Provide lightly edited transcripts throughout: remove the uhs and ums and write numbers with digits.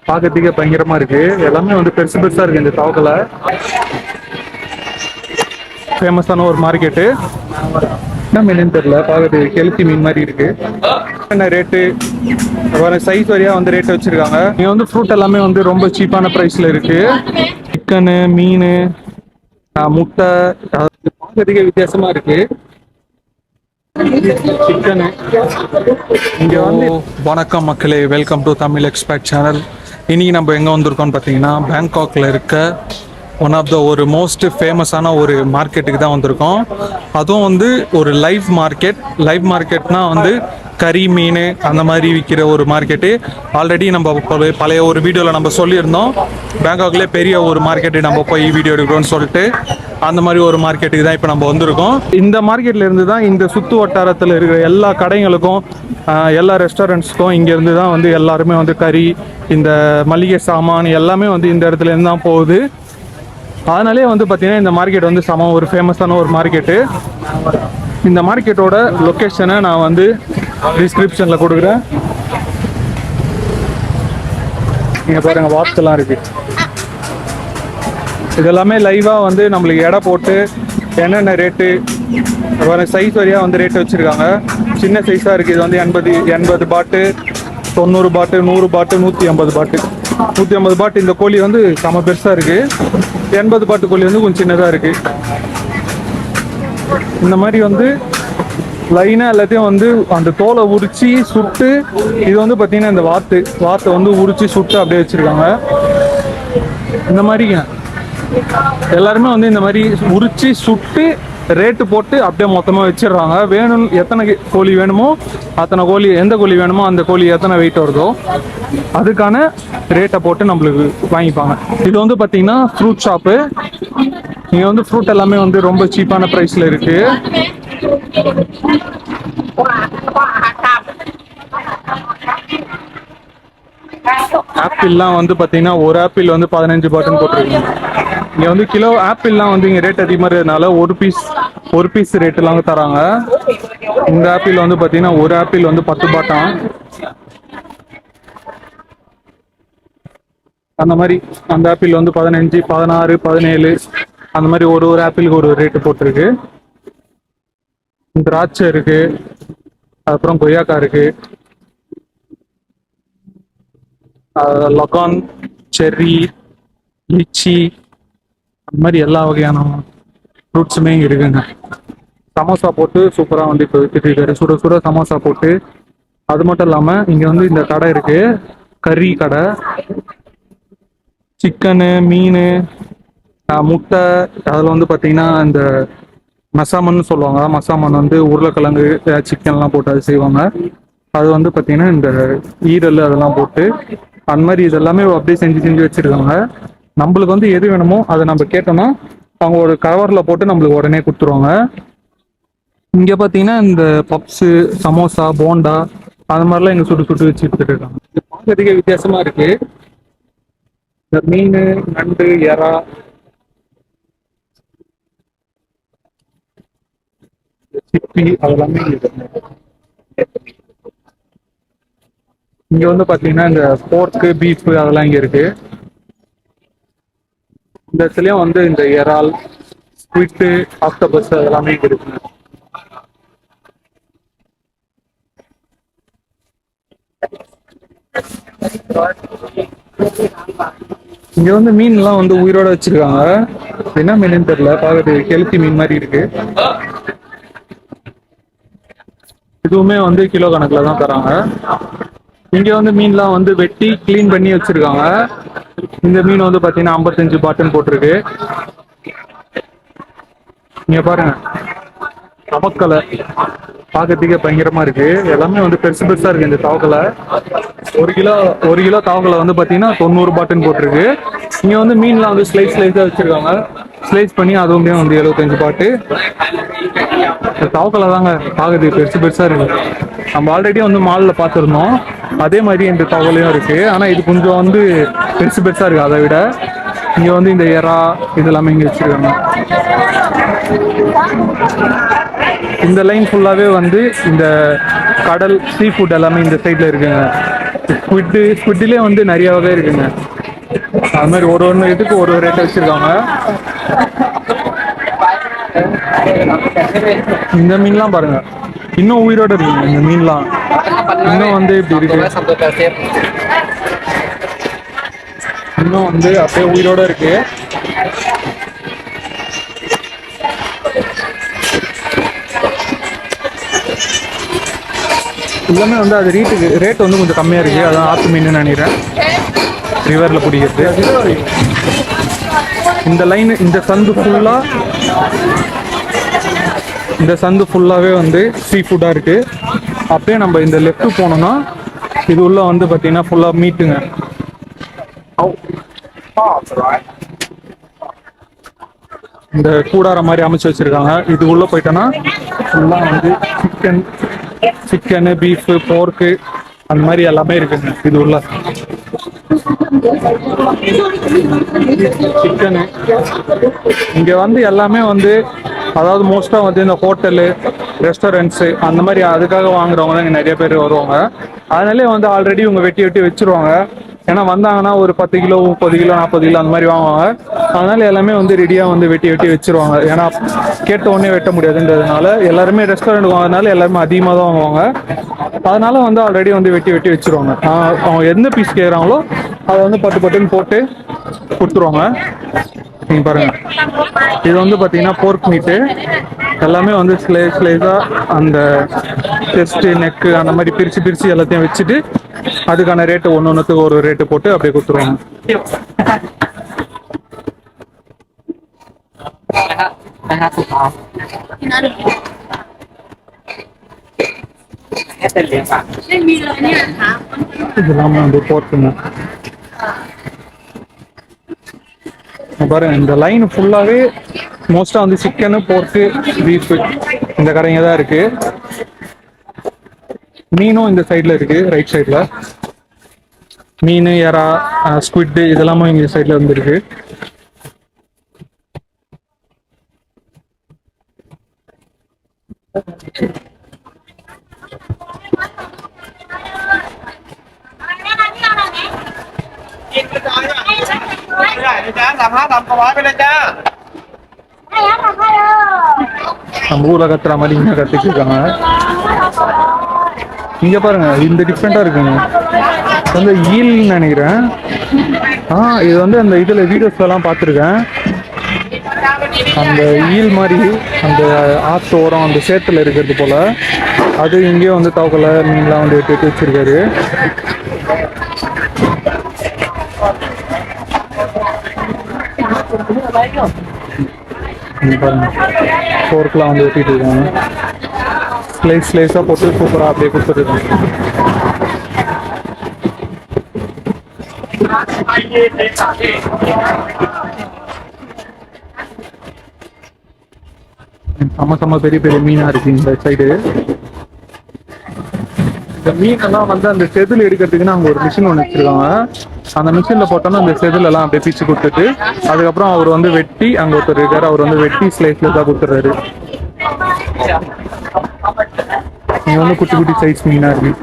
பார்க்கறதுக்கே பயங்கரமா இருக்கு. எல்லாமே வந்து பெருசு பெருசா இருக்கு இந்த தவக்கலை. ஃபேமஸான ஒரு மார்க்கெட்டு. என்ன மீன் தெரியல, பார்க்கறது கெளுத்தி மீன் மாதிரி இருக்கு. என்ன ரேட்டு சைஸ் வரையா வந்து ரேட் வச்சிருக்காங்க. இங்க வந்து ஃப்ரூட் எல்லாமே வந்து ரொம்ப சீப்பான பிரைஸ்ல இருக்கு. சிக்கனு, மீன், முட்டை பார்க்கறதுக்கே வித்தியாசமா இருக்கு. சிக்கனு இங்க வந்து. வணக்கம் மக்களே, welcome to Tamil expert channel. இன்னைக்கு நம்ம எங்க வந்திருக்கோம்னு பார்த்தீங்கன்னா, பேங்காக்ல இருக்க ஒன் ஆஃப் த ஒரு மோஸ்ட் ஃபேமஸான ஒரு மார்க்கெட்டுக்கு தான் வந்திருக்கோம். அதுவும் வந்து ஒரு லைவ் மார்க்கெட்னா வந்து கறி, மீன் அந்த மாதிரி விற்கிற ஒரு மார்க்கெட்டு. ஆல்ரெடி நம்ம பழைய ஒரு வீடியோவில் நம்ம சொல்லியிருந்தோம், பேங்காக்லேயே பெரிய ஒரு மார்க்கெட்டு நம்ம போய் வீடியோ எடுக்கிறோம்னு சொல்லிட்டு. அந்த மாதிரி ஒரு மார்க்கெட்டுக்கு தான் இப்போ நம்ம வந்திருக்கோம். இந்த மார்க்கெட்ல இருந்து தான் இந்த சுற்று வட்டாரத்தில் இருக்கிற எல்லா கடைகளுக்கும், எல்லா ரெஸ்டாரண்ட்ஸுக்கும் இங்கேருந்து தான் வந்து எல்லாருமே வந்து கறி, இந்த மளிகை சாமான் எல்லாமே வந்து இந்த இடத்துல இருந்து தான் போகுது. அதனாலே வந்து பார்த்தீங்கன்னா இந்த மார்க்கெட் வந்து ஒரு ஃபேமஸான ஒரு மார்க்கெட்டு. இந்த மார்க்கெட்டோட லொக்கேஷனை நான் வந்து டிஸ்கிரிப்ஷனில் கொடுக்குறேன். நீங்கள் பாருங்கள், வாட்ஸ்லாம் இருக்குது. இதெல்லாமே லைவாக வந்து நம்மளுக்கு எடை போட்டு என்னென்ன ரேட்டு சைஸ் வரையாக வந்து ரேட்டு வச்சுருக்காங்க. சின்ன சைஸாக இருக்குது. இது வந்து 80 பாட்டு, 90 பாட்டு, 100 பாட்டு, 150 பாட்டு. 150 பாட்டு இந்த கோழி வந்து செம பெருசாக இருக்குது. 80 பாட்டு கோழி வந்து கொஞ்சம் சின்னதாக இருக்குது. இந்த மாதிரி வந்து லைனாக எல்லாத்தையும் வந்து அந்த தோலை உரித்து சுட்டு, இது வந்து பார்த்திங்கன்னா இந்த வாத்தை வந்து உரித்து சுட்டு அப்படியே வச்சுருக்காங்க. இந்த மாதிரிங்க எல்லாருமே வந்து இந்த மாதிரி உரிச்சு சுட்டு ரேட்டு போட்டு அப்படியே மொத்தமாக வச்சிடுறாங்க. வேணும் எத்தனை கோழி வேணுமோ அத்தனை கோழி, எந்த கோழி வேணுமோ அந்த கோழி எத்தனை வெயிட் வருதோ அதுக்கான ரேட்டை போட்டு நம்மளுக்கு வாங்கிப்பாங்க. இது வந்து பார்த்தீங்கன்னா ஃப்ரூட் ஷாப்பு. இங்கே வந்து ஃப்ரூட் எல்லாமே வந்து ரொம்ப சீப்பான ப்ரைஸில் இருக்கு. ஆப்பிள்லாம் வந்து பார்த்தீங்கன்னா ஒரு ஆப்பிள் வந்து 15 பாட்டுன்னு போட்டிருக்கீங்க. இங்கே வந்து கிலோ ஆப்பிள்லாம் வந்து இங்கே ரேட் அதிகமாக இருக்கிறதுனால ஒரு பீஸ் ரேட்டுலாம் தராங்க. இந்த ஆப்பிள் வந்து பார்த்தீங்கன்னா ஒரு ஆப்பிள் வந்து 10 பாட்டாம். அந்த மாதிரி அந்த ஆப்பிள் வந்து 15, 16, 17 அந்த மாதிரி ஒரு ஆப்பிளுக்கு ஒரு ரேட்டு போட்டிருக்கு. திராட்சை இருக்கு, அப்புறம் கொய்யாக்காய் இருக்கு, லகான், செர்ரி, லிச்சி, அந்த மாதிரி எல்லா வகையான ஃப்ரூட்ஸுமே இருக்குங்க. சமோசா போட்டு சூப்பராக வந்து இப்போ விற்றுட்டு சுட சுட சமோசா போட்டு. அது மட்டும் இல்லாமல் இங்கே வந்து இந்த கடை இருக்கு, கறி கடை. சிக்கனு, மீன், முட்டை, அதில் வந்து பார்த்தீங்கன்னா இந்த மசாமன்னு சொல்லுவாங்க. மசாமன் வந்து உருளைக்கிழங்கு, சிக்கன்லாம் போட்டு அது செய்வாங்க. அது வந்து பார்த்தீங்கன்னா இந்த ஈரல் அதெல்லாம் போட்டு அந்த மாதிரி இதெல்லாமே அப்படியே செஞ்சு வச்சுருக்காங்க. நம்மளுக்கு வந்து எது வேணுமோ அதை நம்ம கேட்டோம்னா அவங்க ஒரு கவரில் போட்டு நம்மளுக்கு உடனே கொடுத்துருவாங்க. இங்கே பார்த்தீங்கன்னா இந்த பப்ஸு, சமோசா, போண்டா அது மாதிரிலாம் இங்கே சுட்டு வச்சு எடுத்துட்டு இருக்காங்க. இது பார்க்கறதுக்கே வித்தியாசமாக இருக்கு. இந்த மீன், நண்டு, எறா, சிப்பி அதெல்லாமே இங்க வந்து பாத்தீங்கன்னா இந்த போர்க்கு, பீஃப் அதெல்லாம் இங்க இருக்கு. இந்த இடத்துலயும் வந்து இந்த இறால், ஸ்குவிட், ஆக்டோபஸ் அதெல்லாமே இங்க இருக்கு. இங்க வந்து மீன் எல்லாம் வந்து உயிரோட வச்சிருக்காங்க. என்ன மீன் தெரியல, பார்க்கறது கெளுத்தி மீன் மாதிரி இருக்கு. இதுவுமே வந்து கிலோ கணக்குல தான் தராங்க. இங்க வந்து மீன்லாம் வந்து வெட்டி கிளீன் பண்ணி வச்சிருக்காங்க. இந்த மீன் வந்து பாத்தீங்கன்னா 55 பாட்டுன்னு போட்டிருக்கு. நீங்க பாருங்க, தவக்கலை பார்க்கறதுக்கே பயங்கரமா இருக்கு. எல்லாமே வந்து பெருசு பெருசா இருக்கு இந்த தவக்கலை. ஒரு கிலோ தவக்கலை வந்து பாத்தீங்கன்னா 90 பாட்டுன்னு போட்டிருக்கு. இங்க வந்து மீன்லாம் வந்து ஸ்லைஸா வச்சிருக்காங்க. ஸ்லைஸ் பண்ணி அதுவுமே வந்து 75 பாட்டு. தவக்கலை தாங்க பார்க்கறதுக்கு பெருசா இருக்கு. நம்ம ஆல்ரெடி வந்து மாலில் பார்த்துருந்தோம், அதே மாதிரி இந்த தவக்கலையும் இருக்கு. ஆனா இது கொஞ்சம் வந்து பெருசா இருக்கு அதை விட. இங்க வந்து இந்த எறா இதெல்லாமே இங்க வச்சிருக்காங்க. இந்த லைன் ஃபுல்லாவே வந்து இந்த கடல் சீ ஃபுட் எல்லாமே இந்த சைட்ல இருக்குங்க. ஸ்குவிட்லேயே வந்து நிறைய வகை இருக்குங்க. அது மாதிரி ஒரு ஒன்று இதுக்கு ஒரு ரேட் வச்சுருக்காங்க. இந்த மீன்லாம் பாருங்க, இன்னும் உயிரோட இருக்குங்க. இந்த மீன்லாம் இன்னும் வந்து இப்படி இருக்கு, இன்னும் வந்து அப்படியே உயிரோட இருக்கு. எல்லாமே வந்து அது ரேட் வந்து கொஞ்சம் கம்மியாக இருக்குது. அதான் ஆற்று மீன் நினைக்கிறேன், ரிவரில் பிடிக்கிறது. இந்த லைன், இந்த சந்து ஃபுல்லாகவே வந்து சீ ஃபுட்டாக இருக்குது. அப்படியே நம்ம இந்த லெஃப்ட் போனோம்னா இது உள்ள வந்து பார்த்தீங்கன்னா ஃபுல்லாக மீட்டுங்க. இந்த கூடார மாதிரி அமைச்சு வச்சிருக்காங்க. இது உள்ள போயிட்டோன்னா ஃபுல்லாக வந்து சிக்கனு, பீஃபு, போர்க்கு அந்த மாதிரி எல்லாமே இருக்குங்க. இது உள்ள சிக்கனு இங்கே வந்து எல்லாமே வந்து, அதாவது மோஸ்ட்டாக வந்து இந்த ஹோட்டலு, ரெஸ்டாரண்ட்ஸு அந்த மாதிரி அதுக்காக வாங்குறவங்க தான் இங்கே நிறைய பேர் வருவாங்க. அதனாலே வந்து ஆல்ரெடி இவங்க வெட்டி வச்சுருவாங்க. ஏன்னா வந்தாங்கன்னா ஒரு 10 கிலோ, 30 கிலோ, 40 கிலோ அந்த மாதிரி வாங்குவாங்க. அதனால எல்லாமே வந்து ரெடியாக வந்து வெட்டி வச்சுருவாங்க. ஏன்னா கேட்ட உடனே வெட்ட முடியாதுன்றதுனால எல்லாருமே ரெஸ்டாரண்ட் வாங்கினால எல்லாருமே அதிகமாக தான் வாங்குவாங்க. அதனால வந்து ஆல்ரெடி வந்து வெட்டி வச்சுருவாங்க. அவங்க எந்த பீஸ் கேட்குறாங்களோ அதை வந்து பட்டுன்னு போட்டு கொடுத்துருவாங்க. நீங்கள் பாருங்கள், இது வந்து பார்த்தீங்கன்னா போர்க் மீட்டு. எல்லாமே வந்து ஸ்லைஸாக அந்த செஸ்ட்டு, நெக்கு அந்த மாதிரி பிரித்து எல்லாத்தையும் வச்சுட்டு அதுக்கான ரேட்டு ஒன்றுத்துக்கு ஒரு ரேட்டு போட்டு அப்படியே கொடுத்துருவாங்க. இதெல்லாமே வந்து போர்க்குங்க. பாருங்க, இந்த லைன் ஃபுல்லாகவே மோஸ்ட்டாக வந்து சிக்கனு, போர்க்கு, பீஃபு இந்த கடைங்க தான் இருக்கு. மீனும் இந்த சைடில் இருக்கு, ரைட் சைடில் மீன், எறா, ஸ்குவிட்டு இதெல்லாமே இந்த சைடில் வந்துருக்கு. நம்ம ஊர்ல கத்துற மாதிரி இங்க கத்திட்டு இருக்காங்க. இங்க பாருங்க, இந்த டிஃப்ரெண்டா இருக்குங்க. வந்து ஈல்னு நினைக்கிறேன். இது வந்து அந்த இதுல வீடியோஸ்ல எல்லாம் பார்த்துருக்கேன். அந்த ஈல் மாதிரி அந்த ஆத்து ஓரம் அந்த சேத்துல இருக்கிறது போல அது இங்கேயும் வந்து தவக்கல மீன்லாம் வந்து வெட்டி வச்சிருக்காரு. போர்க்கெலாம் வந்து வெட்டிட்டு இருக்காங்க. ஸ்லைஸாக போட்டு சூப்பராக அப்படியே கொடுத்துருக்காங்க. செம்ம பெரிய மீனா இருக்கு இந்த சைடு. இந்த மீனெல்லாம் வந்து அந்த செதில் எடுக்கிறதுக்குன்னு அங்கே ஒரு மிஷின் ஒன்று வச்சிருக்காங்க. அந்த மிஷினில் போட்டோன்னா அந்த செதில் எல்லாம் அப்படியே பிச்சு கொடுத்துட்டு அதுக்கப்புறம் அவர் வந்து வெட்டி, அங்கே ஒருத்தர் இருக்காரு, அவர் வந்து வெட்டி ஸ்லைஸ்ல தான் கொடுத்துறாரு. இங்கே வந்து குட்டி சைஸ் மீனா இருக்கு.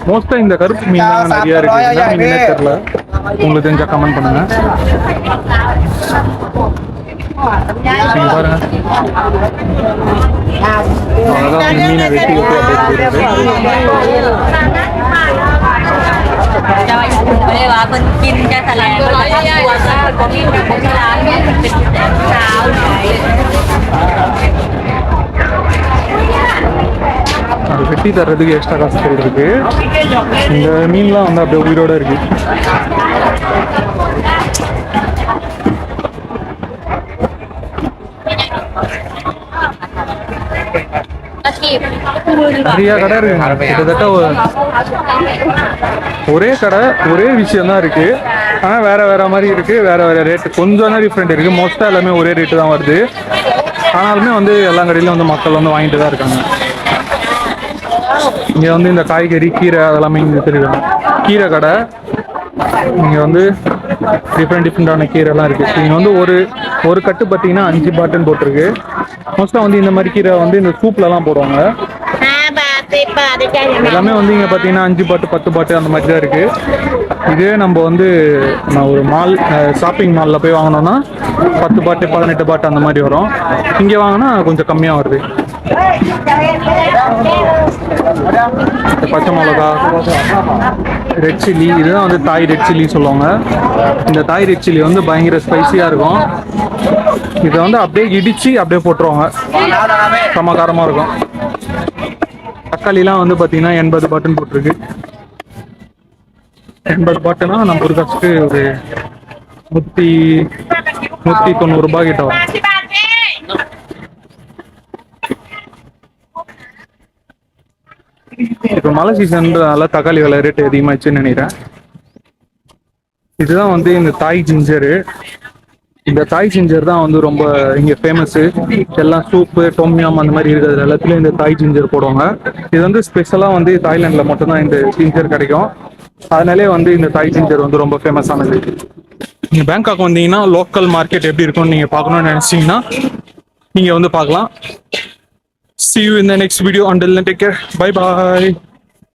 மோஸ்டா இந்த கருப்பு மீன் தான் நிறைய இருக்கு. என்ன மீனே தெரியல, உங்களுக்கு தெரிஞ்சா கமெண்ட் பண்ணுங்க. நீங்க பாருங்க, அவ்வளோதான் மீனை வெட்டி அது வெட்டி தர்றதுக்கு எக்ஸ்ட்ரா காசு இருக்கு. இந்த மீன்லாம் வந்து அப்படியே உயிரோட இருக்கு. நிறைய கடை இருக்கு. கிட்டத்தட்ட ஒரே கடை, ஒரே விஷயம் தான் இருக்கு. ஆனால் வேற மாதிரி இருக்கு, வேற ரேட்டு கொஞ்சம் தான் டிஃப்ரெண்ட் இருக்கு. மோஸ்டா எல்லாமே ஒரே ரேட்டு தான் வருது. ஆனாலுமே வந்து எல்லா கடையிலும் வந்து மக்கள் வந்து வாங்கிட்டு தான் இருக்காங்க. இங்க வந்து இந்த காய்கறி, கீரை அதெல்லாமே இங்க தெரியும். கீரை கடை இங்க வந்து டிஃப்ரெண்டான கீரை எல்லாம் இருக்கு. இங்க வந்து ஒரு கட்டு பார்த்தீங்கன்னா 5 பாட்டில் போட்டிருக்கு. மோஸ்ட்டாக வந்து இந்த மாதிரி கீரை வந்து இந்த சூப்லலாம் போடுவாங்க. 5 baht 10 baht đi chơi nhà எல்லாமே வந்து இங்கே பார்த்தீங்கன்னா 5 பாட்டு 10 பாட்டு அந்த மாதிரி தான் இருக்குது. இதே நம்ம வந்து ஒரு மால் ஷாப்பிங் மாலில் போய் வாங்கினோம்னா 10 பாட்டு 18 பாட்டு அந்த மாதிரி வரும். இங்கே வாங்கினா கொஞ்சம் கம்மியாக வருது. பச்சை மிளகா, ரெட் சில்லி, இதுதான் வந்து தாய் ரெட் சில்லி சொல்லுவாங்க. இந்த தாய் ரெட் சில்லி வந்து பயங்கர ஸ்பைசியாக இருக்கும். இதை வந்து அப்படியே இடித்து அப்படியே போட்டுருவாங்க, செம்ம காரமாக இருக்கும். தக்காளிலாம் வந்து பார்த்தீங்கன்னா 80 பாட்டுன்னு போட்டிருக்கு. 80 பாட்டுனா நம்ம ஒரு கஷ்டத்துக்கு ஒரு 190 ரூபாய் கிட்ட வரும். இப்போ மழை சீசன்றதால தக்காளி விலை ரேட்டு அதிகமாகிடுச்சுன்னு நினைக்கிறேன். இதுதான் வந்து இந்த தாய் ஜிஞ்சரு. இந்த தாய் ஜிஞ்சர் தான் வந்து ரொம்ப இங்கே ஃபேமஸ்ஸு. எல்லாம் சூப்பு டொம்யாம் அந்த மாதிரி இருக்கிறது எல்லாத்துலேயும் இந்த தாய் ஜிஞ்சர் போடுவாங்க. இது வந்து ஸ்பெஷலாக வந்து தாய்லாண்டில் மட்டும்தான் இந்த ஜிஞ்சர் கிடைக்கும். அதனாலே வந்து இந்த தாய் ஜிஞ்சர் வந்து ரொம்ப ஃபேமஸானது. நீங்கள் பேங்காக் வந்தீங்கன்னா லோக்கல் மார்க்கெட் எப்படி இருக்கும்னு நீங்கள் பார்க்கணும்னு நினச்சிங்கன்னா நீங்கள் வந்து பார்க்கலாம். See you in the next video. Until then, take care. Bye bye.